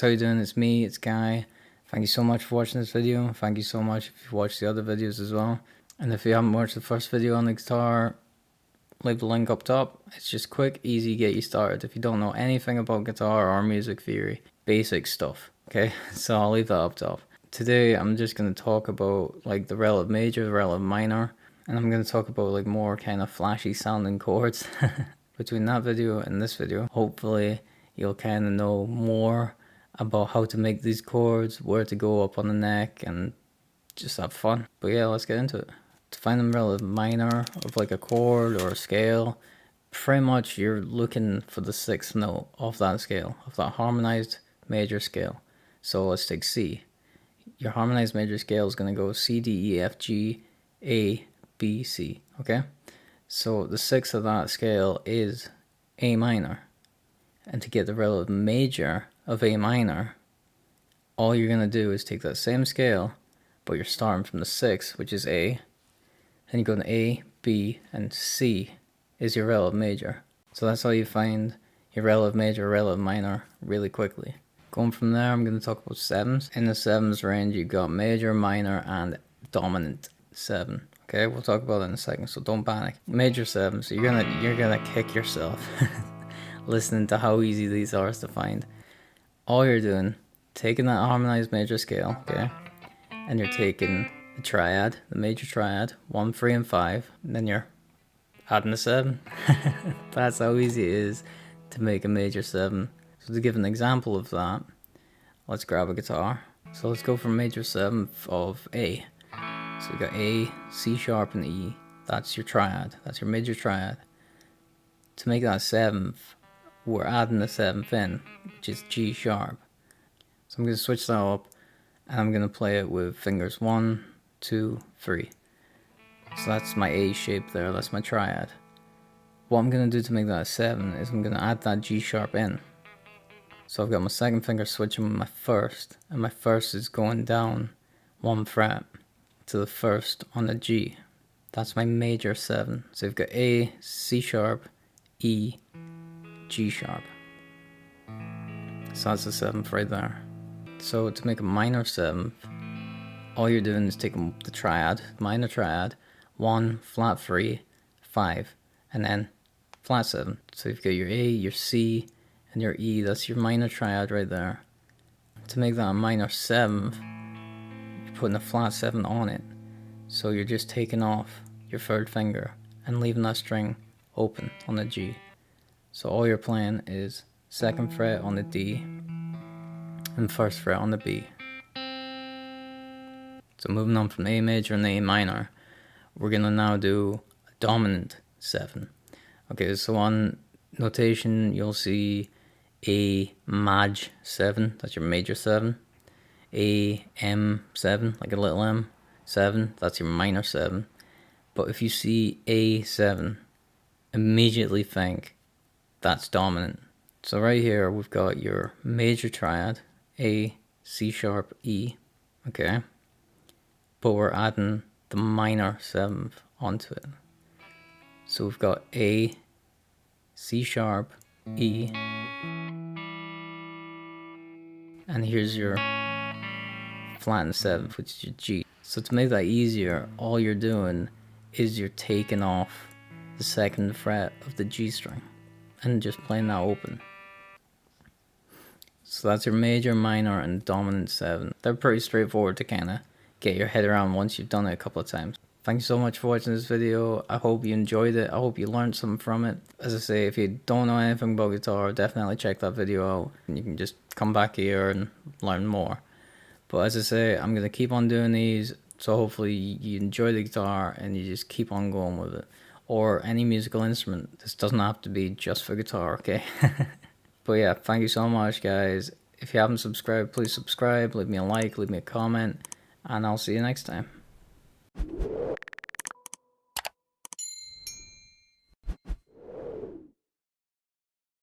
guys, how you doing? It's me, it's Guy. Thank you so much for watching this video. Thank you so much if you watched the other videos as well. And if you haven't watched the first video on the guitar, leave the link up top. It's just quick, easy, get you started. If you don't know anything about guitar or music theory, basic stuff, okay? So I'll leave that up top. Today I'm just going to talk about like the relative major, the relative minor, and I'm going to talk about like more kind of flashy sounding chords. Between that video and this video, hopefully you'll kind of know more about how to make these chords, where to go up on the neck, and just have fun. But yeah, let's get into it. To find the relative minor of like a chord or a scale, pretty much you're looking for the sixth note of that scale, of that harmonized major scale. So let's take C. Your harmonized major scale is going to go C, D, E, F, G, A, B, C, okay? So the sixth of that scale is A minor. And to get the relative major of A minor, all you're going to do is take that same scale, but you're starting from the sixth, which is A. Then you go to A, B, and C is your relative major. So that's how you find your relative major, relative minor really quickly. Going from there, I'm going to talk about sevens. In the sevens range, you've got major, minor, and dominant seven. Okay, we'll talk about that in a second, so don't panic. Major sevens, you're gonna kick yourself listening to how easy these are to find. All you're doing, taking that harmonized major scale, okay, and you're taking the triad, the major triad, 1, 3, and 5, and then you're adding a 7. That's how easy it is to make a major 7. So to give an example of that, let's grab a guitar. So let's go from major 7 of A. So we got A, C sharp, and E. That's your triad. That's your major triad. To make that 7th, we're adding the 7th in, which is G sharp. So I'm going to switch that up, and I'm going to play it with fingers 1, 2, 3. So that's my A shape there. That's my triad. What I'm going to do to make that a 7 is I'm going to add that G sharp in. So I've got my second finger switching with my first, and my first is going down 1 fret to the first on the G. That's my major 7. So you've got A, C sharp, E, G sharp. So that's the 7th right there. So to make a minor 7th, all you're doing is taking the triad, minor triad, 1, flat 3, 5, and then flat 7. So you've got your A, your C, and your E. That's your minor triad right there. To make that a minor 7th, putting a flat 7 on it. So you're just taking off your third finger and leaving that string open on the G. So all you're playing is 2nd fret on the D and 1st fret on the B. So moving on from A major and A minor, we're going to now do a dominant 7. Okay, so on notation you'll see A maj 7, that's your major 7. A M7, like a little M 7, that's your minor 7. But if you see A7, immediately think that's dominant. So right here we've got your major triad, A, C sharp, E, okay, but we're adding the minor 7th onto it. So we've got A, C sharp, E, and here's your flattened 7th, which is your G. So to make that easier, all you're doing is you're taking off the 2nd fret of the G string and just playing that open. So that's your major, minor, and dominant 7. They're pretty straightforward to kind of get your head around once you've done it a couple of times. Thank you so much for watching this video. I hope you enjoyed it. I hope you learned something from it. As I say, if you don't know anything about guitar, definitely check that video out. And you can just come back here and learn more. But as I say, I'm going to keep on doing these. So hopefully you enjoy the guitar and you just keep on going with it. Or any musical instrument. This doesn't have to be just for guitar, okay? But yeah, thank you so much, guys. If you haven't subscribed, please subscribe. Leave me a like, leave me a comment. And I'll see you next time.